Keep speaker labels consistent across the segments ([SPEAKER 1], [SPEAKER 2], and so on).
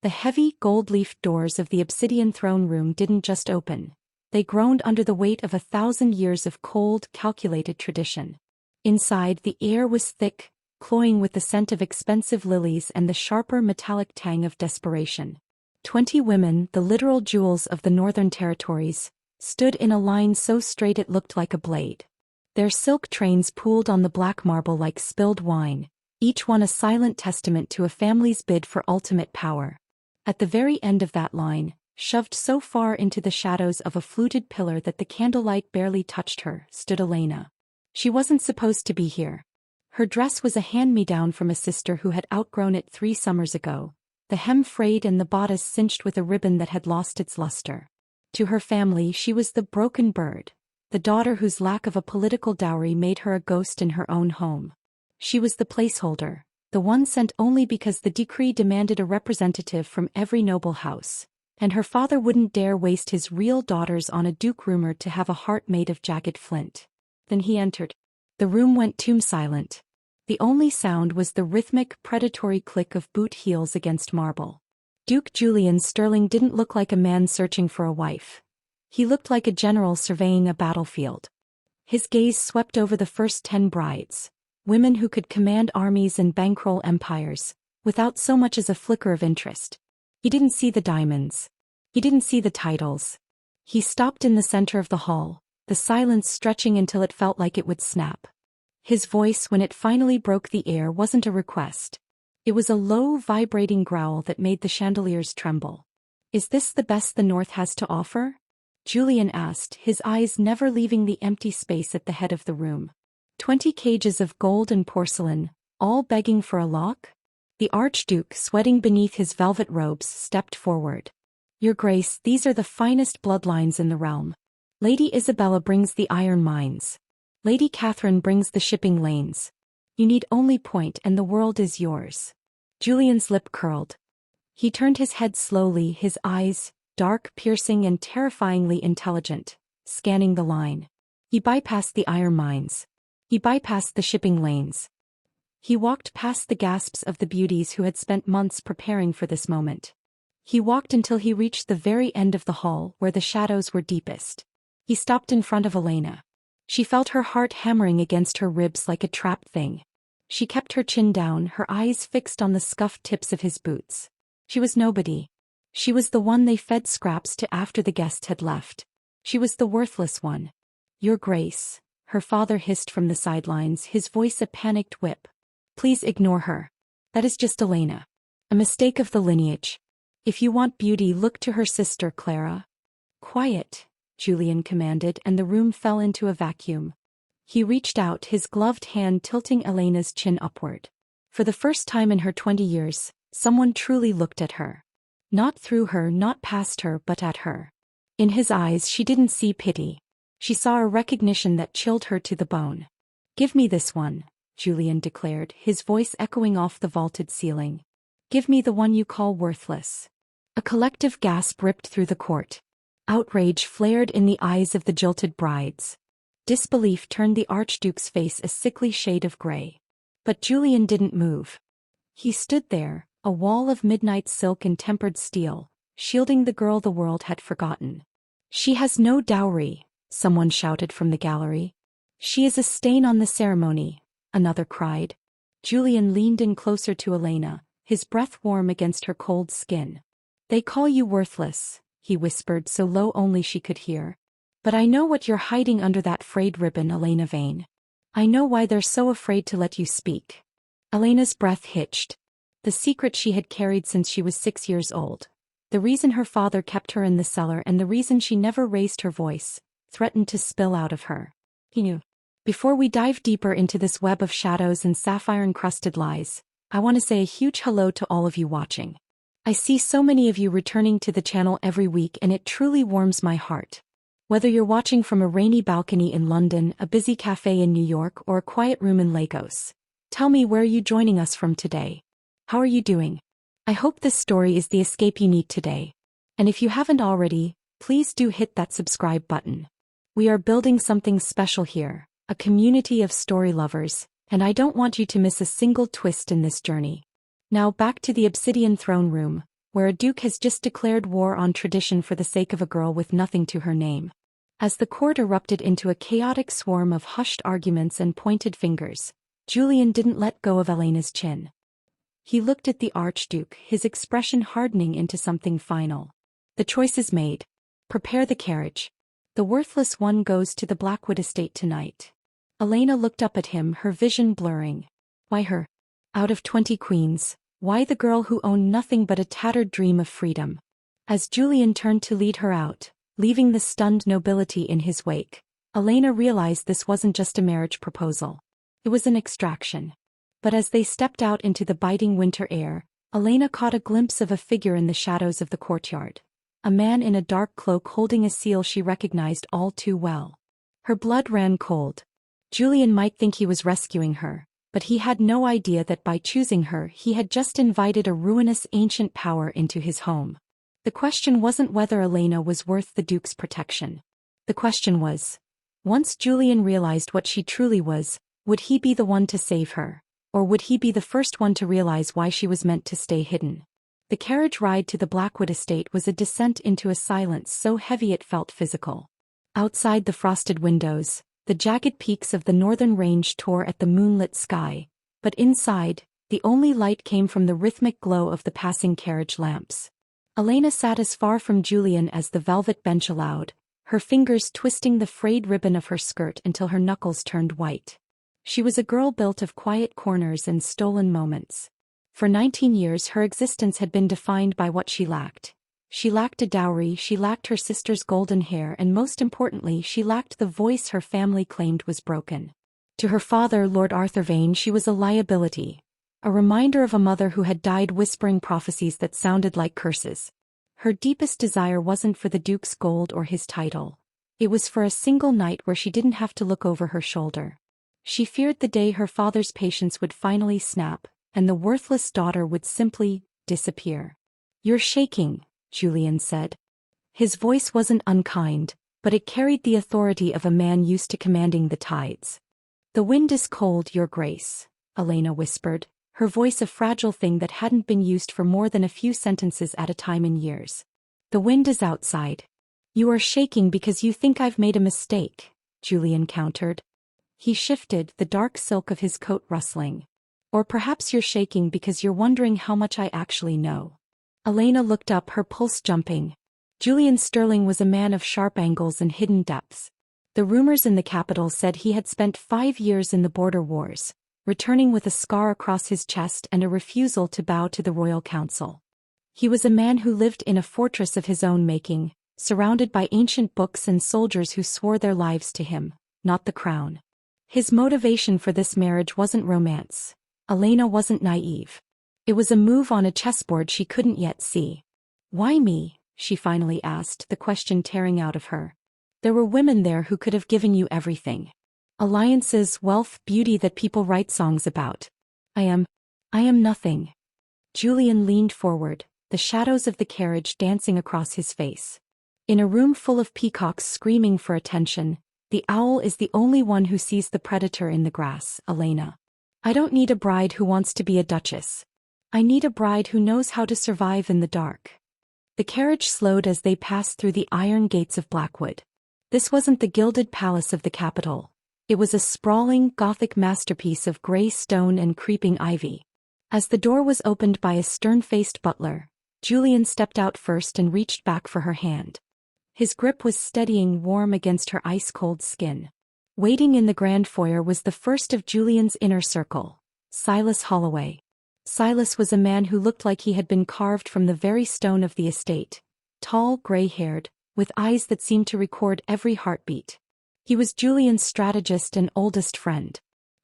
[SPEAKER 1] The heavy, gold-leafed doors of the obsidian throne room didn't just open. They groaned under the weight of 1,000 years of cold, calculated tradition. Inside, the air was thick, cloying with the scent of expensive lilies and the sharper metallic tang of desperation. 20 women, the literal jewels of the Northern Territories, stood in a line so straight it looked like a blade. Their silk trains pooled on the black marble like spilled wine, each one a silent testament to a family's bid for ultimate power. At the very end of that line, shoved so far into the shadows of a fluted pillar that the candlelight barely touched her, stood Elena. She wasn't supposed to be here. Her dress was a hand-me-down from a sister who had outgrown it 3 summers ago, the hem frayed and the bodice cinched with a ribbon that had lost its luster. To her family she was the broken bird, the daughter whose lack of a political dowry made her a ghost in her own home. She was the placeholder, the one sent only because the decree demanded a representative from every noble house, and her father wouldn't dare waste his real daughters on a duke rumored to have a heart made of jagged flint. Then he entered. The room went tomb silent. The only sound was the rhythmic, predatory click of boot heels against marble. Duke Julian Sterling didn't look like a man searching for a wife. He looked like a general surveying a battlefield. His gaze swept over the first 10 brides, women who could command armies and bankroll empires, without so much as a flicker of interest. He didn't see the diamonds. He didn't see the titles. He stopped in the center of the hall, the silence stretching until it felt like it would snap. His voice, when it finally broke the air, wasn't a request. It was a low, vibrating growl that made the chandeliers tremble. "Is this the best the North has to offer?" Julian asked, his eyes never leaving the empty space at the head of the room. 20 cages of gold and porcelain, all begging for a lock? The Archduke, sweating beneath his velvet robes, stepped forward. "Your Grace, these are the finest bloodlines in the realm. Lady Isabella brings the iron mines. Lady Catherine brings the shipping lanes. You need only point and the world is yours." Julian's lip curled. He turned his head slowly, his eyes, dark, piercing and terrifyingly intelligent, scanning the line. He bypassed the iron mines. He bypassed the shipping lanes. He walked past the gasps of the beauties who had spent months preparing for this moment. He walked until he reached the very end of the hall where the shadows were deepest. He stopped in front of Elena. She felt her heart hammering against her ribs like a trapped thing. She kept her chin down, her eyes fixed on the scuffed tips of his boots. She was nobody. She was the one they fed scraps to after the guest had left. She was the worthless one. "Your Grace," her father hissed from the sidelines, his voice a panicked whip. "Please ignore her. That is just Elena. A mistake of the lineage. If you want beauty, look to her sister Clara." "Quiet," Julian commanded, and the room fell into a vacuum. He reached out, his gloved hand tilting Elena's chin upward. For the first time in her 20 years, someone truly looked at her. Not through her, not past her, but at her. In his eyes she didn't see pity. She saw a recognition that chilled her to the bone. "Give me this one," Julian declared, his voice echoing off the vaulted ceiling. "Give me the one you call worthless." A collective gasp ripped through the court. Outrage flared in the eyes of the jilted brides. Disbelief turned the Archduke's face a sickly shade of gray. But Julian didn't move. He stood there, a wall of midnight silk and tempered steel, shielding the girl the world had forgotten. "She has no dowry," someone shouted from the gallery. "She is a stain on the ceremony," another cried. Julian leaned in closer to Elena, his breath warm against her cold skin. "They call you worthless," he whispered so low only she could hear. "But I know what you're hiding under that frayed ribbon, Elena Vane. I know why they're so afraid to let you speak." Elena's breath hitched. The secret she had carried since she was 6 years old. The reason her father kept her in the cellar and the reason she never raised her voice, threatened to spill out of her. He knew. "Before we dive deeper into this web of shadows and sapphire-encrusted lies, I want to say a huge hello to all of you watching. I see so many of you returning to the channel every week and it truly warms my heart. Whether you're watching from a rainy balcony in London, a busy cafe in New York, or a quiet room in Lagos, tell me, where are you joining us from today? How are you doing? I hope this story is the escape you need today. And if you haven't already, please do hit that subscribe button. We are building something special here, a community of story lovers, and I don't want you to miss a single twist in this journey. Now back to the obsidian throne room, where a duke has just declared war on tradition for the sake of a girl with nothing to her name. As the court erupted into a chaotic swarm of hushed arguments and pointed fingers, Julian didn't let go of Elena's chin. He looked at the Archduke, his expression hardening into something final. The choice is made. Prepare the carriage. The worthless one goes to the Blackwood estate tonight. Elena looked up at him, her vision blurring. Why her? Out of 20 queens, why the girl who owned nothing but a tattered dream of freedom? As Julian turned to lead her out, leaving the stunned nobility in his wake, Elena realized this wasn't just a marriage proposal. It was an extraction. But as they stepped out into the biting winter air, Elena caught a glimpse of a figure in the shadows of the courtyard. A man in a dark cloak holding a seal she recognized all too well. Her blood ran cold. Julian might think he was rescuing her, but he had no idea that by choosing her he had just invited a ruinous ancient power into his home. The question wasn't whether Elena was worth the Duke's protection. The question was, once Julian realized what she truly was, would he be the one to save her, or would he be the first one to realize why she was meant to stay hidden? The carriage ride to the Blackwood estate was a descent into a silence so heavy it felt physical. Outside the frosted windows, the jagged peaks of the northern range tore at the moonlit sky, but inside, the only light came from the rhythmic glow of the passing carriage lamps. Elena sat as far from Julian as the velvet bench allowed, her fingers twisting the frayed ribbon of her skirt until her knuckles turned white. She was a girl built of quiet corners and stolen moments. For 19 years her existence had been defined by what she lacked. She lacked a dowry, she lacked her sister's golden hair, and most importantly she lacked the voice her family claimed was broken. To her father, Lord Arthur Vane, she was a liability, a reminder of a mother who had died whispering prophecies that sounded like curses. Her deepest desire wasn't for the Duke's gold or his title. It was for a single night where she didn't have to look over her shoulder. She feared the day her father's patience would finally snap, and the worthless daughter would simply disappear. "You're shaking," Julian said. His voice wasn't unkind, but it carried the authority of a man used to commanding the tides. "The wind is cold, Your Grace," Elena whispered, her voice a fragile thing that hadn't been used for more than a few sentences at a time in years. "The wind is outside." "You are shaking because you think I've made a mistake," Julian countered. He shifted, the dark silk of his coat rustling. "Or perhaps you're shaking because you're wondering how much I actually know." Elena looked up, her pulse jumping. Julian Sterling was a man of sharp angles and hidden depths. The rumors in the capital said he had spent 5 years in the border wars, returning with a scar across his chest and a refusal to bow to the royal council. He was a man who lived in a fortress of his own making, surrounded by ancient books and soldiers who swore their lives to him, not the crown. His motivation for this marriage wasn't romance. Elena wasn't naive. It was a move on a chessboard she couldn't yet see. "Why me?" she finally asked, the question tearing out of her. "There were women there who could have given you everything. Alliances, wealth, beauty that people write songs about. I am nothing." Julian leaned forward, the shadows of the carriage dancing across his face. In a room full of peacocks screaming for attention, the owl is the only one who sees the predator in the grass, Elena. "I don't need a bride who wants to be a duchess. I need a bride who knows how to survive in the dark." The carriage slowed as they passed through the iron gates of Blackwood. This wasn't the gilded palace of the capital. It was a sprawling, Gothic masterpiece of grey stone and creeping ivy. As the door was opened by a stern-faced butler, Julian stepped out first and reached back for her hand. His grip was steadying, warm against her ice-cold skin. Waiting in the grand foyer was the first of Julian's inner circle, Silas Holloway. Silas was a man who looked like he had been carved from the very stone of the estate, tall, gray-haired, with eyes that seemed to record every heartbeat. He was Julian's strategist and oldest friend.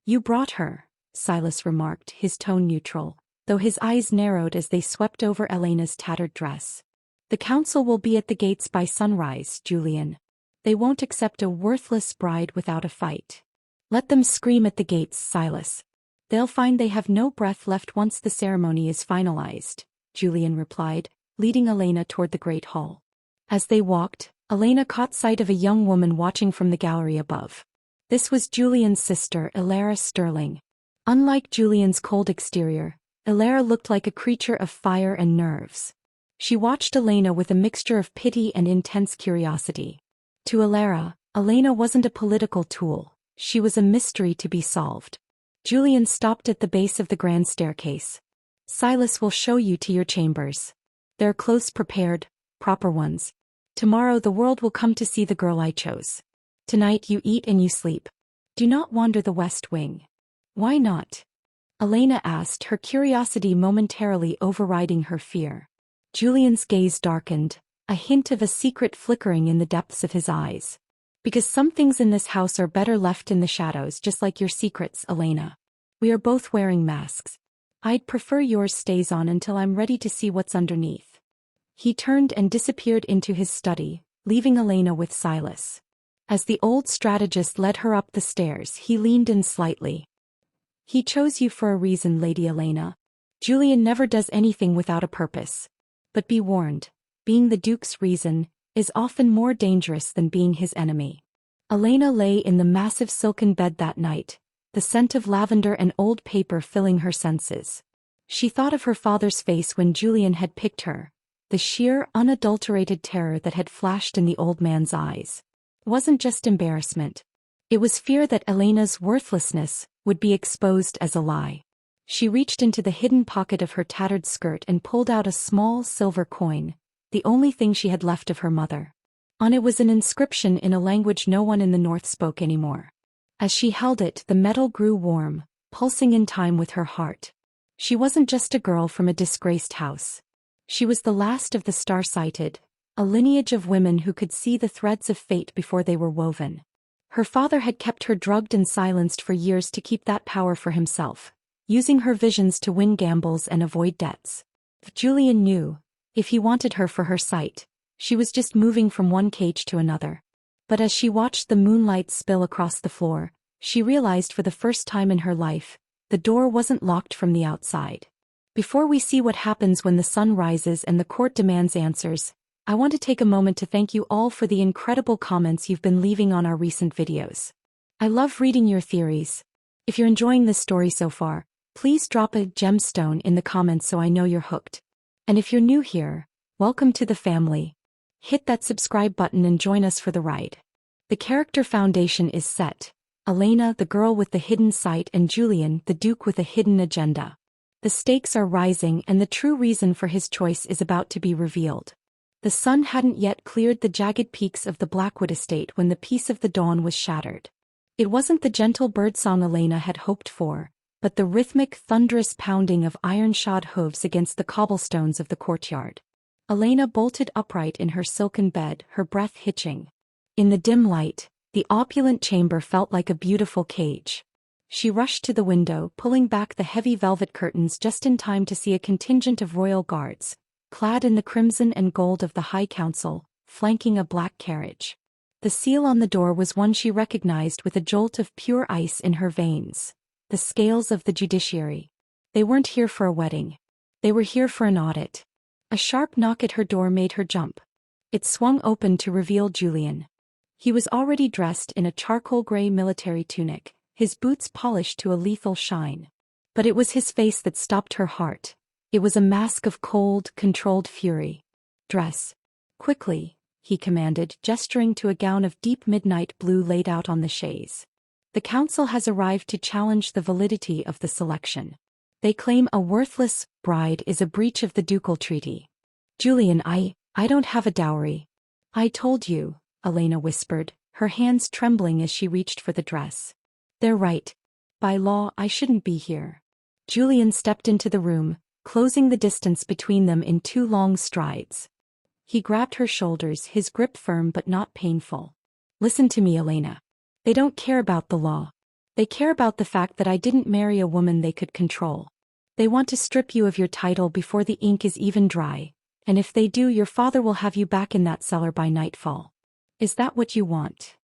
[SPEAKER 1] "You brought her," Silas remarked, his tone neutral, though his eyes narrowed as they swept over Elena's tattered dress. "The council will be at the gates by sunrise, Julian. They won't accept a worthless bride without a fight." "Let them scream at the gates, Silas. They'll find they have no breath left once the ceremony is finalized," Julian replied, leading Elena toward the great hall. As they walked, Elena caught sight of a young woman watching from the gallery above. This was Julian's sister, Ilara Sterling. Unlike Julian's cold exterior, Ilara looked like a creature of fire and nerves. She watched Elena with a mixture of pity and intense curiosity. To Elena wasn't a political tool, she was a mystery to be solved. Julian stopped at the base of the grand staircase. Silas will show you to your chambers. They're close prepared, proper ones. Tomorrow the world will come to see the girl I chose. Tonight you eat and you sleep. Do not wander the West Wing. Why not? Elena asked, her curiosity momentarily overriding her fear. Julian's gaze darkened, a hint of a secret flickering in the depths of his eyes. Because some things in this house are better left in the shadows, just like your secrets, Elena. We are both wearing masks. I'd prefer yours stays on until I'm ready to see what's underneath. He turned and disappeared into his study, leaving Elena with Silas. As the old strategist led her up the stairs, he leaned in slightly. He chose you for a reason, Lady Elena. Julian never does anything without a purpose. But be warned, being the Duke's reason is often more dangerous than being his enemy. Elena lay in the massive silken bed that night, the scent of lavender and old paper filling her senses. She thought of her father's face when Julian had picked her, the sheer, unadulterated terror that had flashed in the old man's eyes. It wasn't just embarrassment. It was fear that Elena's worthlessness would be exposed as a lie. She reached into the hidden pocket of her tattered skirt and pulled out a small silver coin, the only thing she had left of her mother. On it was an inscription in a language no one in the north spoke anymore. As she held it, the metal grew warm, pulsing in time with her heart. She wasn't just a girl from a disgraced house. She was the last of the star-sighted, a lineage of women who could see the threads of fate before they were woven. Her father had kept her drugged and silenced for years to keep that power for himself, using her visions to win gambles and avoid debts. Julian knew, if he wanted her for her sight, she was just moving from one cage to another. But as she watched the moonlight spill across the floor, she realized for the first time in her life, the door wasn't locked from the outside. Before we see what happens when the sun rises and the court demands answers, I want to take a moment to thank you all for the incredible comments you've been leaving on our recent videos. I love reading your theories. If you're enjoying this story so far, please drop a gemstone in the comments so I know you're hooked. And if you're new here, welcome to the family. Hit that subscribe button and join us for the ride. The character foundation is set. Elena, the girl with the hidden sight, and Julian, the Duke with a hidden agenda. The stakes are rising and the true reason for his choice is about to be revealed. The sun hadn't yet cleared the jagged peaks of the Blackwood estate when the peace of the dawn was shattered. It wasn't the gentle birdsong Elena had hoped for, but the rhythmic, thunderous pounding of iron-shod hooves against the cobblestones of the courtyard. Elena bolted upright in her silken bed, her breath hitching. In the dim light, the opulent chamber felt like a beautiful cage. She rushed to the window, pulling back the heavy velvet curtains just in time to see a contingent of royal guards, clad in the crimson and gold of the High Council, flanking a black carriage. The seal on the door was one she recognized with a jolt of pure ice in her veins. The scales of the judiciary. They weren't here for a wedding. They were here for an audit. A sharp knock at her door made her jump. It swung open to reveal Julian. He was already dressed in a charcoal gray military tunic, his boots polished to a lethal shine. But it was his face that stopped her heart. It was a mask of cold, controlled fury. "Dress. Quickly," he commanded, gesturing to a gown of deep midnight blue laid out on the chaise. "The council has arrived to challenge the validity of the selection. They claim a worthless bride is a breach of the ducal treaty." "Julian, I don't have a dowry." "I told you," Elena whispered, her hands trembling as she reached for the dress. "They're right. By law, I shouldn't be here." Julian stepped into the room, closing the distance between them in 2 long strides. He grabbed her shoulders, his grip firm but not painful. "Listen to me, Elena. They don't care about the law. They care about the fact that I didn't marry a woman they could control. They want to strip you of your title before the ink is even dry, and if they do, your father will have you back in that cellar by nightfall. Is that what you want?"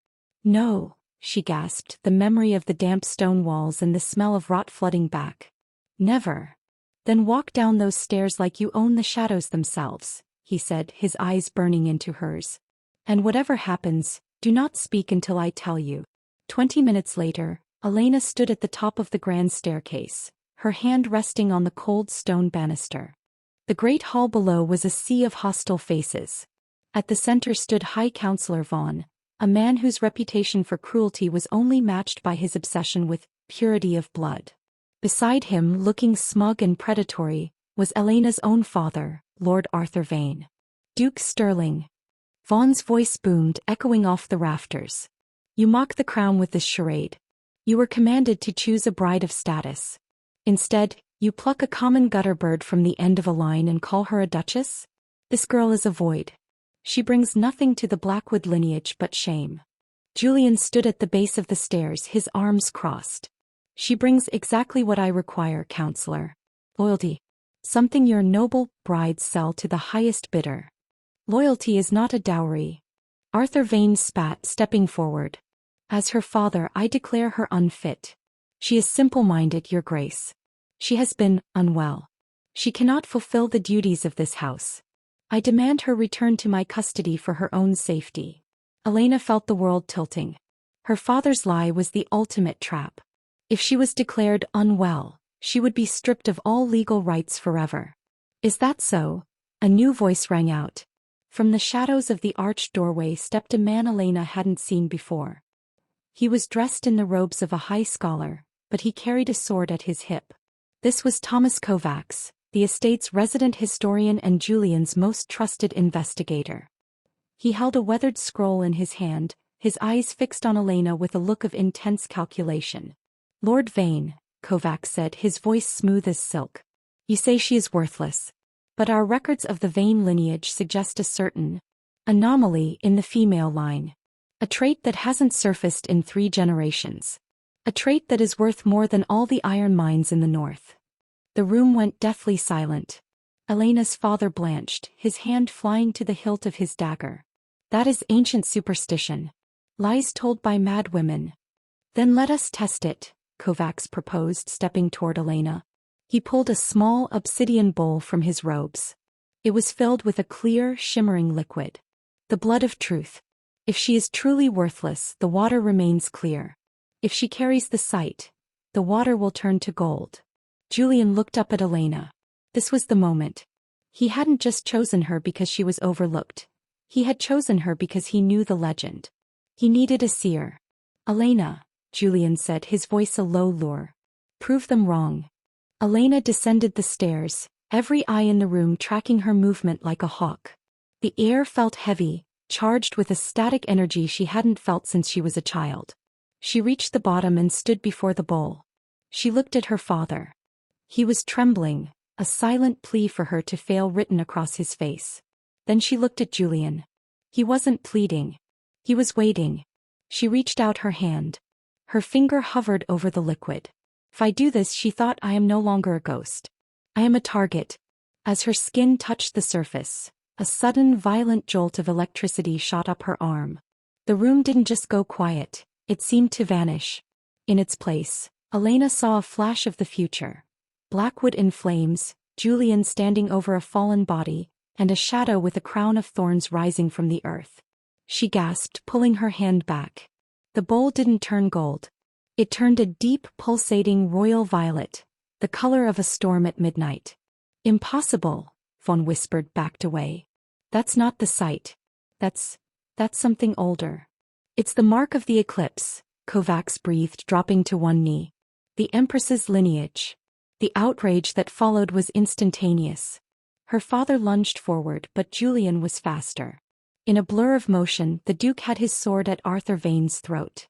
[SPEAKER 1] "No," she gasped, the memory of the damp stone walls and the smell of rot flooding back. "Never." "Then walk down those stairs like you own the shadows themselves," he said, his eyes burning into hers. "And whatever happens, do not speak until I tell you." 20 minutes later, Elena stood at the top of the grand staircase, her hand resting on the cold stone banister. The great hall below was a sea of hostile faces. At the center stood High Counselor Vaughn, a man whose reputation for cruelty was only matched by his obsession with purity of blood. Beside him, looking smug and predatory, was Elena's own father, Lord Arthur Vane. Duke Sterling. Vaughn's voice boomed, echoing off the rafters. You mock the crown with this charade. You were commanded to choose a bride of status. Instead, you pluck a common gutter bird from the end of a line and call her a duchess? This girl is a void. She brings nothing to the Blackwood lineage but shame. Julian stood at the base of the stairs, his arms crossed. She brings exactly what I require, counselor. Loyalty. Something your noble brides sell to the highest bidder. Loyalty is not a dowry. Arthur Vane spat, stepping forward. As her father, I declare her unfit. She is simple-minded, your grace. She has been unwell. She cannot fulfill the duties of this house. I demand her return to my custody for her own safety. Elena felt the world tilting. Her father's lie was the ultimate trap. If she was declared unwell, she would be stripped of all legal rights forever. Is that so? A new voice rang out. From the shadows of the arched doorway stepped a man Elena hadn't seen before. He was dressed in the robes of a high scholar, but he carried a sword at his hip. This was Thomas Kovacs, the estate's resident historian and Julian's most trusted investigator. He held a weathered scroll in his hand, his eyes fixed on Elena with a look of intense calculation. Lord Vane, Kovacs said, his voice smooth as silk. You say she is worthless. But our records of the Vane lineage suggest a certain anomaly in the female line. A trait that hasn't surfaced in 3 generations. A trait that is worth more than all the iron mines in the north. The room went deathly silent. Elena's father blanched, his hand flying to the hilt of his dagger. That is ancient superstition. Lies told by mad women. Then let us test it, Kovacs proposed, stepping toward Elena. He pulled a small obsidian bowl from his robes. It was filled with a clear, shimmering liquid. The blood of truth. If she is truly worthless, the water remains clear. If she carries the sight, the water will turn to gold. Julian looked up at Elena. This was the moment. He hadn't just chosen her because she was overlooked. He had chosen her because he knew the legend. He needed a seer. Elena, Julian said, his voice a low lure. Prove them wrong. Elena descended the stairs, every eye in the room tracking her movement like a hawk. The air felt heavy, charged with a static energy she hadn't felt since she was a child. She reached the bottom and stood before the bowl. She looked at her father. He was trembling, a silent plea for her to fail written across his face. Then she looked at Julian. He wasn't pleading. He was waiting. She reached out her hand. Her finger hovered over the liquid. If I do this, she thought, I am no longer a ghost. I am a target. As her skin touched the surface, a sudden violent jolt of electricity shot up her arm. The room didn't just go quiet, it seemed to vanish. In its place, Elena saw a flash of the future. Blackwood in flames, Julian standing over a fallen body, and a shadow with a crown of thorns rising from the earth. She gasped, pulling her hand back. The bowl didn't turn gold. It turned a deep, pulsating royal violet, the color of a storm at midnight. Impossible, Vaughn whispered, backed away. That's not the sight. That's something older. It's the mark of the eclipse, Kovacs breathed, dropping to one knee. The Empress's lineage. The outrage that followed was instantaneous. Her father lunged forward, but Julian was faster. In a blur of motion, the Duke had his sword at Arthur Vane's throat.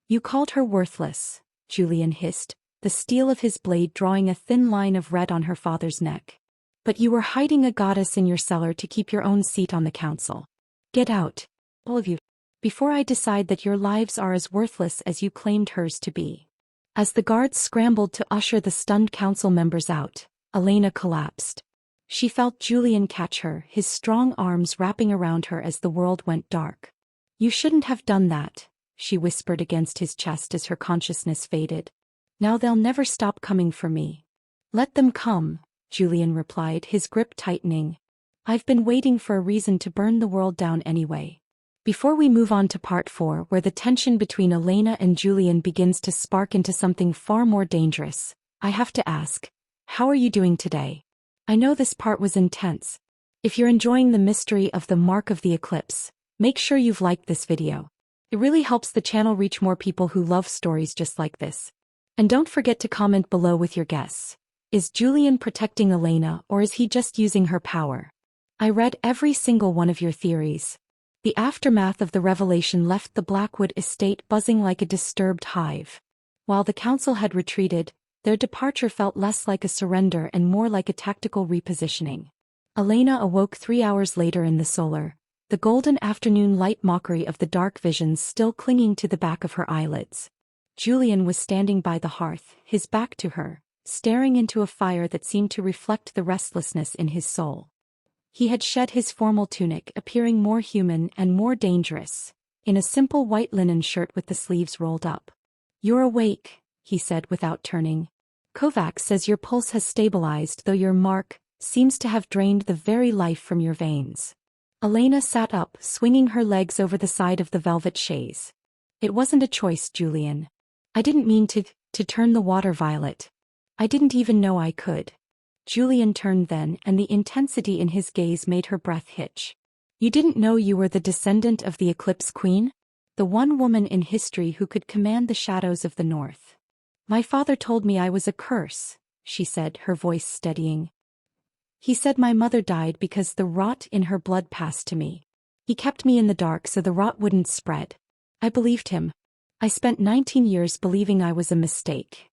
[SPEAKER 1] You called her worthless, Julian hissed, the steel of his blade drawing a thin line of red on her father's neck. But you were hiding a goddess in your cellar to keep your own seat on the council. Get out, all of you, before I decide that your lives are as worthless as you claimed hers to be. As the guards scrambled to usher the stunned council members out, Elena collapsed. She felt Julian catch her, his strong arms wrapping around her as the world went dark. You shouldn't have done that, she whispered against his chest as her consciousness faded. Now they'll never stop coming for me. Let them come, Julian replied, his grip tightening. I've been waiting for a reason to burn the world down anyway. Before we move on to part 4, where the tension between Elena and Julian begins to spark into something far more dangerous, I have to ask, how are you doing today? I know this part was intense. If you're enjoying the mystery of the mark of the eclipse, make sure you've liked this video. It really helps the channel reach more people who love stories just like this. And don't forget to comment below with your guess. Is Julian protecting Elena, or is he just using her power? I read every single one of your theories. The aftermath of the revelation left the Blackwood estate buzzing like a disturbed hive. While the council had retreated, their departure felt less like a surrender and more like a tactical repositioning. Elena awoke 3 hours later in the solar, the golden afternoon light mockery of the dark visions still clinging to the back of her eyelids. Julian was standing by the hearth, his back to her, staring into a fire that seemed to reflect the restlessness in his soul. He had shed his formal tunic, appearing more human and more dangerous, in a simple white linen shirt with the sleeves rolled up. "You're awake," he said without turning. "Kovacs says your pulse has stabilized, though your mark seems to have drained the very life from your veins." Elena sat up, swinging her legs over the side of the velvet chaise. "It wasn't a choice, Julian. I didn't mean to turn the water violet. I didn't even know I could." Julian turned then, and the intensity in his gaze made her breath hitch. "You didn't know you were the descendant of the Eclipse Queen? The one woman in history who could command the shadows of the north." "My father told me I was a curse," she said, her voice steadying. "He said my mother died because the rot in her blood passed to me. He kept me in the dark so the rot wouldn't spread. I believed him. I spent 19 years believing I was a mistake."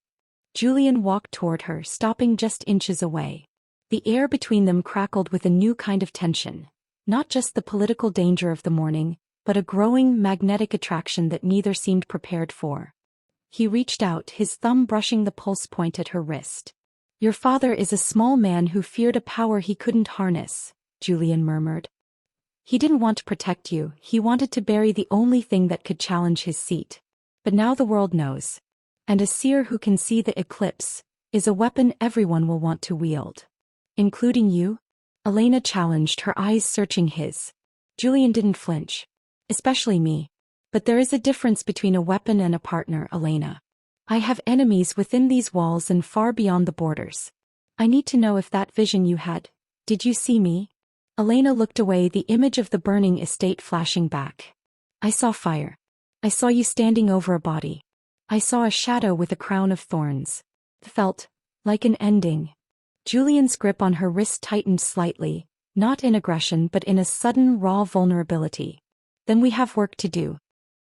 [SPEAKER 1] Julian walked toward her, stopping just inches away. The air between them crackled with a new kind of tension, not just the political danger of the morning, but a growing magnetic attraction that neither seemed prepared for. He reached out, his thumb brushing the pulse point at her wrist. "Your father is a small man who feared a power he couldn't harness," Julian murmured. "He didn't want to protect you, he wanted to bury the only thing that could challenge his seat. But now the world knows. And a seer who can see the eclipse is a weapon everyone will want to wield." "Including you?" Elena challenged, her eyes searching his. Julian didn't flinch. "Especially me. But there is a difference between a weapon and a partner, Elena. I have enemies within these walls and far beyond the borders. I need to know if that vision you had, did you see me?" Elena looked away, the image of the burning estate flashing back. "I saw fire. I saw you standing over a body. I saw a shadow with a crown of thorns. It felt like an ending." Julian's grip on her wrist tightened slightly, not in aggression but in a sudden raw vulnerability. "Then we have work to do.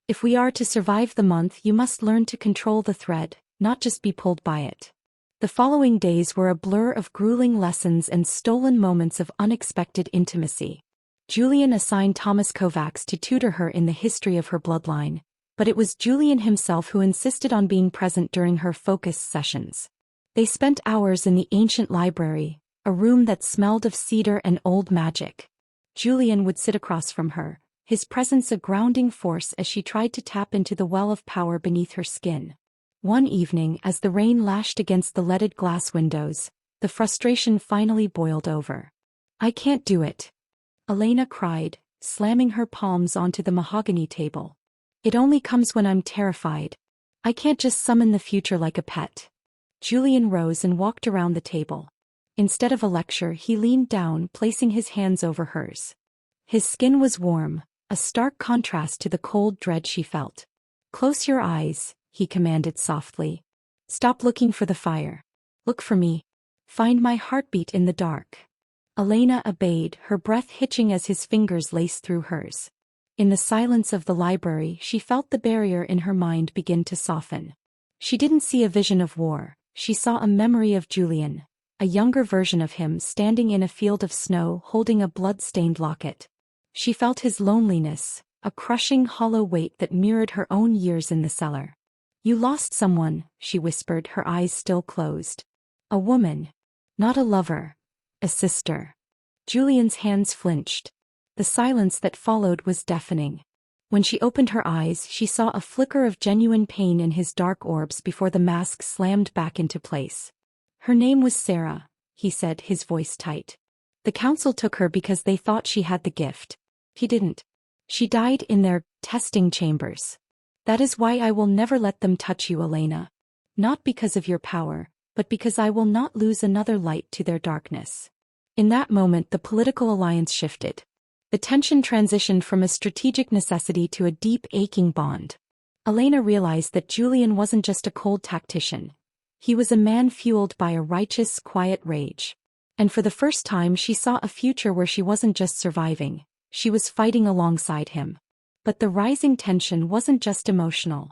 [SPEAKER 1] If we are to survive the month, you must learn to control the thread, not just be pulled by it." The following days were a blur of grueling lessons and stolen moments of unexpected intimacy. Julian assigned Thomas Kovacs to tutor her in the history of her bloodline, but it was Julian himself who insisted on being present during her focus sessions. They spent hours in the ancient library, a room that smelled of cedar and old magic. Julian would sit across from her, his presence a grounding force as she tried to tap into the well of power beneath her skin. One evening, as the rain lashed against the leaded glass windows, the frustration finally boiled over. "I can't do it," Elena cried, slamming her palms onto the mahogany table. "It only comes when I'm terrified. I can't just summon the future like a pet." Julian rose and walked around the table. Instead of a lecture, he leaned down, placing his hands over hers. His skin was warm, a stark contrast to the cold dread she felt. "Close your eyes," he commanded softly. "Stop looking for the fire. Look for me. Find my heartbeat in the dark." Elena obeyed, her breath hitching as his fingers laced through hers. In the silence of the library, she felt the barrier in her mind begin to soften. She didn't see a vision of war, she saw a memory of Julian, a younger version of him standing in a field of snow holding a blood-stained locket. She felt his loneliness, a crushing hollow weight that mirrored her own years in the cellar. "You lost someone," she whispered, her eyes still closed. "A woman. Not a lover. A sister." Julian's hands flinched. The silence that followed was deafening. When she opened her eyes, she saw a flicker of genuine pain in his dark orbs before the mask slammed back into place. "Her name was Sarah," he said, his voice tight. "The council took her because they thought she had the gift. He didn't. She died in their testing chambers. That is why I will never let them touch you, Elena. Not because of your power, but because I will not lose another light to their darkness." In that moment the political alliance shifted. The tension transitioned from a strategic necessity to a deep aching bond. Elena realized that Julian wasn't just a cold tactician. He was a man fueled by a righteous, quiet rage. And for the first time she saw a future where she wasn't just surviving, she was fighting alongside him. But the rising tension wasn't just emotional.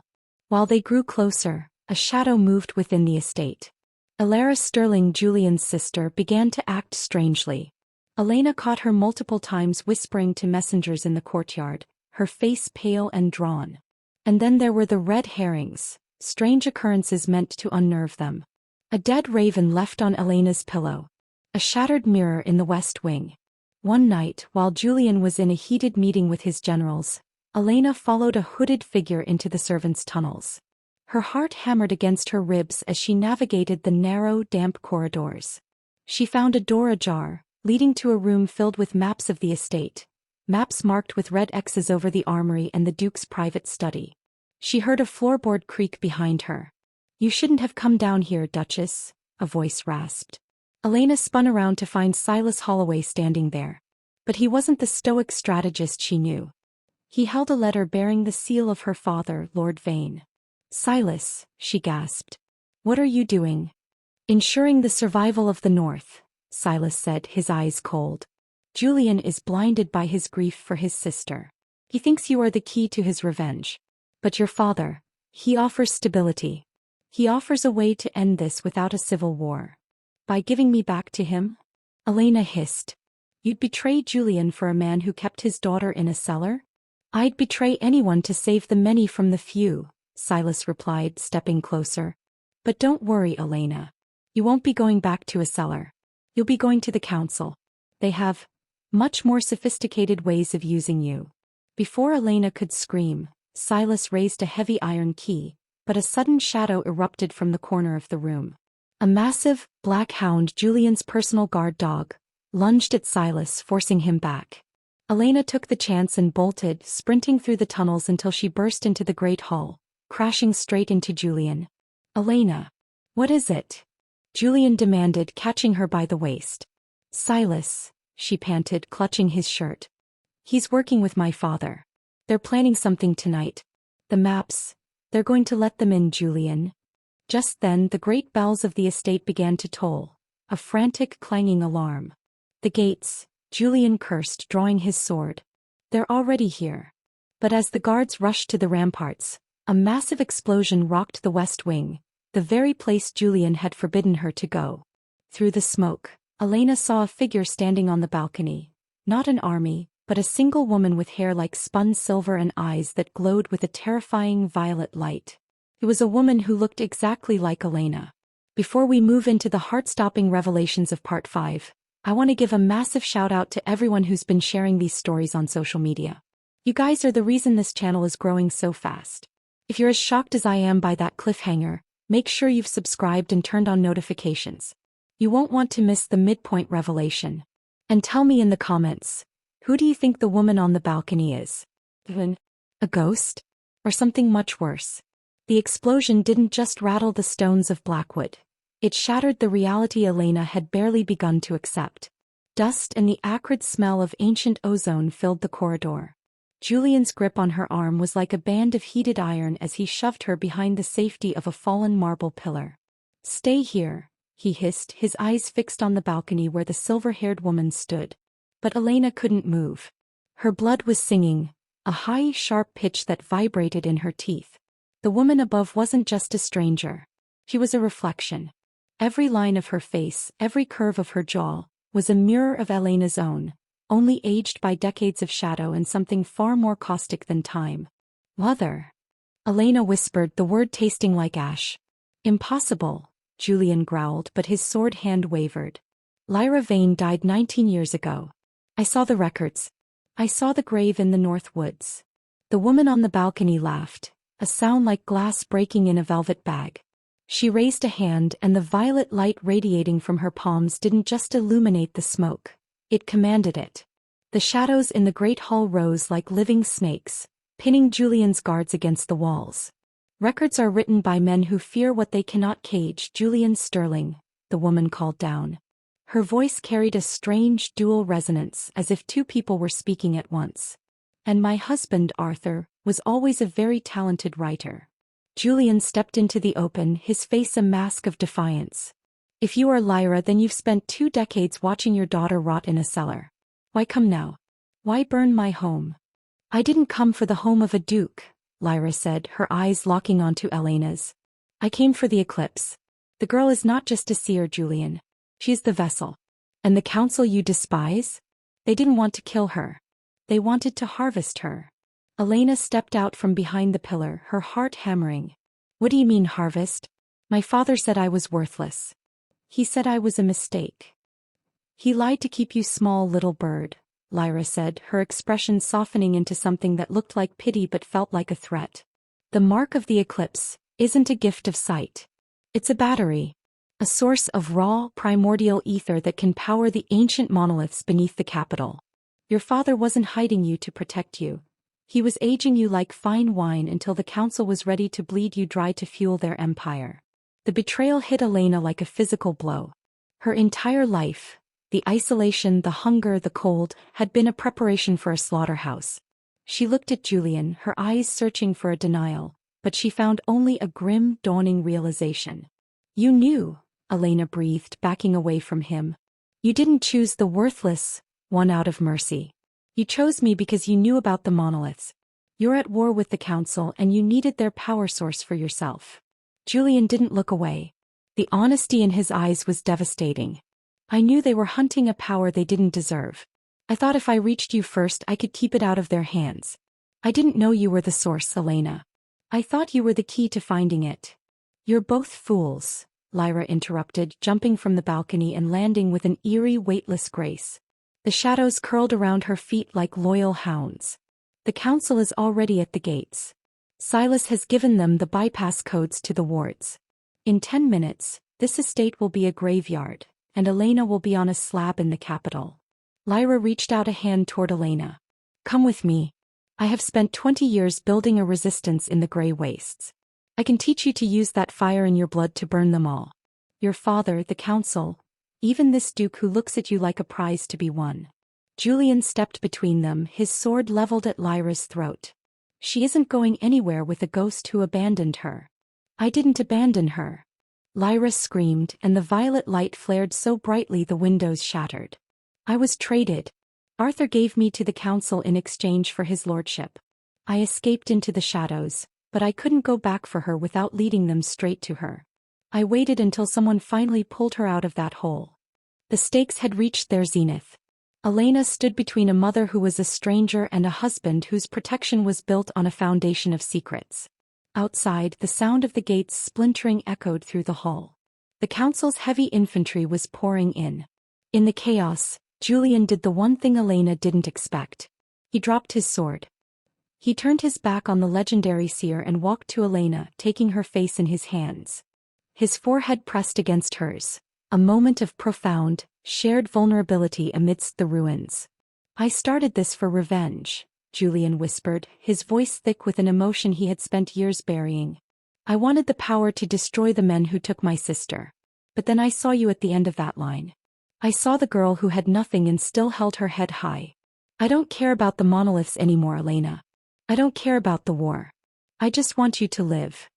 [SPEAKER 1] While they grew closer, a shadow moved within the estate. Elara Sterling, Julian's sister, began to act strangely. Elena caught her multiple times whispering to messengers in the courtyard, her face pale and drawn. And then there were the red herrings, strange occurrences meant to unnerve them. A dead raven left on Elena's pillow. A shattered mirror in the west wing. One night, while Julian was in a heated meeting with his generals, Elena followed a hooded figure into the servants' tunnels. Her heart hammered against her ribs as she navigated the narrow, damp corridors. She found a door ajar, leading to a room filled with maps of the estate. Maps marked with red X's over the armory and the Duke's private study. She heard a floorboard creak behind her. "You shouldn't have come down here, Duchess," a voice rasped. Elena spun around to find Silas Holloway standing there. But he wasn't the stoic strategist she knew. He held a letter bearing the seal of her father, Lord Vane. "Silas," she gasped. "What are you doing?" "Ensuring the survival of the North," Silas said, his eyes cold. "Julian is blinded by his grief for his sister. He thinks you are the key to his revenge. But your father, he offers stability. He offers a way to end this without a civil war. By giving me back to him?" Elena hissed. "You'd betray Julian for a man who kept his daughter in a cellar?" "I'd betray anyone to save the many from the few," Silas replied, stepping closer. "But don't worry, Elena. You won't be going back to a cellar. You'll be going to the council. They have much more sophisticated ways of using you." Before Elena could scream, Silas raised a heavy iron key, but a sudden shadow erupted from the corner of the room. A massive, black hound, Julian's personal guard dog, lunged at Silas, forcing him back. Elena took the chance and bolted, sprinting through the tunnels until she burst into the great hall, crashing straight into Julian. "Elena! What is it?" Julian demanded, catching her by the waist. "Silas," she panted, clutching his shirt. "He's working with my father. They're planning something tonight. The maps, they're going to let them in, Julian." Just then the great bells of the estate began to toll, a frantic clanging alarm. "The gates," Julian cursed, drawing his sword. "They're already here." But as the guards rushed to the ramparts, a massive explosion rocked the west wing, the very place Julian had forbidden her to go. Through the smoke, Elena saw a figure standing on the balcony. Not an army, but a single woman with hair like spun silver and eyes that glowed with a terrifying violet light. It was a woman who looked exactly like Elena. Before we move into the heart-stopping revelations of Part 5, I want to give a massive shout-out to everyone who's been sharing these stories on social media. You guys are the reason this channel is growing so fast. If you're as shocked as I am by that cliffhanger, make sure you've subscribed and turned on notifications. You won't want to miss the midpoint revelation. And tell me in the comments, who do you think the woman on the balcony is? A ghost? Or something much worse? The explosion didn't just rattle the stones of Blackwood. It shattered the reality Elena had barely begun to accept. Dust and the acrid smell of ancient ozone filled the corridor. Julian's grip on her arm was like a band of heated iron as he shoved her behind the safety of a fallen marble pillar. "Stay here," he hissed, his eyes fixed on the balcony where the silver-haired woman stood. But Elena couldn't move. Her blood was singing, a high, sharp pitch that vibrated in her teeth. The woman above wasn't just a stranger. She was a reflection. Every line of her face, every curve of her jaw, was a mirror of Elena's own, only aged by decades of shadow and something far more caustic than time. "Mother," Elena whispered, the word tasting like ash. "Impossible," Julian growled, but his sword hand wavered. "Lyra Vane died 19 years ago. I saw the records. I saw the grave in the North Woods." The woman on the balcony laughed, a sound like glass breaking in a velvet bag. She raised a hand, and the violet light radiating from her palms didn't just illuminate the smoke. It commanded it. The shadows in the great hall rose like living snakes, pinning Julian's guards against the walls. "Records are written by men who fear what they cannot cage, Julian Sterling," the woman called down. Her voice carried a strange dual resonance as if two people were speaking at once. And my husband, Arthur, was always a very talented writer. Julian stepped into the open, his face a mask of defiance. If you are Lyra, then you've spent 2 decades watching your daughter rot in a cellar. Why come now? Why burn my home? I didn't come for the home of a duke, Lyra said, her eyes locking onto Elena's. I came for the eclipse. The girl is not just a seer, Julian. She's the vessel. And the council you despise? They didn't want to kill her. They wanted to harvest her. Elena stepped out from behind the pillar, her heart hammering. What do you mean harvest? My father said I was worthless. He said I was a mistake. He lied to keep you small, little bird, Lyra said, her expression softening into something that looked like pity but felt like a threat. The mark of the eclipse isn't a gift of sight. It's a battery. A source of raw, primordial ether that can power the ancient monoliths beneath the capital. Your father wasn't hiding you to protect you. He was aging you like fine wine until the council was ready to bleed you dry to fuel their empire. The betrayal hit Elena like a physical blow. Her entire life, the isolation, the hunger, the cold, had been a preparation for a slaughterhouse. She looked at Julian, her eyes searching for a denial, but she found only a grim, dawning realization. You knew, Elena breathed, backing away from him. You didn't choose the worthless one out of mercy. You chose me because you knew about the monoliths. You're at war with the council and you needed their power source for yourself. Julian didn't look away. The honesty in his eyes was devastating. I knew they were hunting a power they didn't deserve. I thought if I reached you first I could keep it out of their hands. I didn't know you were the source, Elena. I thought you were the key to finding it. You're both fools, Lyra interrupted, jumping from the balcony and landing with an eerie, weightless grace. The shadows curled around her feet like loyal hounds. The council is already at the gates. Silas has given them the bypass codes to the wards. In 10 minutes, this estate will be a graveyard, and Elena will be on a slab in the capital. Lyra reached out a hand toward Elena. Come with me. I have spent 20 years building a resistance in the Grey Wastes. I can teach you to use that fire in your blood to burn them all. Your father, the council, even this duke who looks at you like a prize to be won. Julian stepped between them, his sword leveled at Lyra's throat. She isn't going anywhere with a ghost who abandoned her. I didn't abandon her. Lyra screamed, and the violet light flared so brightly the windows shattered. I was traded. Arthur gave me to the council in exchange for his lordship. I escaped into the shadows, but I couldn't go back for her without leading them straight to her. I waited until someone finally pulled her out of that hole. The stakes had reached their zenith. Elena stood between a mother who was a stranger and a husband whose protection was built on a foundation of secrets. Outside, the sound of the gates splintering echoed through the hall. The council's heavy infantry was pouring in. In the chaos, Julian did the one thing Elena didn't expect. He dropped his sword. He turned his back on the legendary seer and walked to Elena, taking her face in his hands. His forehead pressed against hers, a moment of profound, shared vulnerability amidst the ruins. I started this for revenge, Julian whispered, his voice thick with an emotion he had spent years burying. I wanted the power to destroy the men who took my sister. But then I saw you at the end of that line. I saw the girl who had nothing and still held her head high. I don't care about the monoliths anymore, Elena. I don't care about the war. I just want you to live.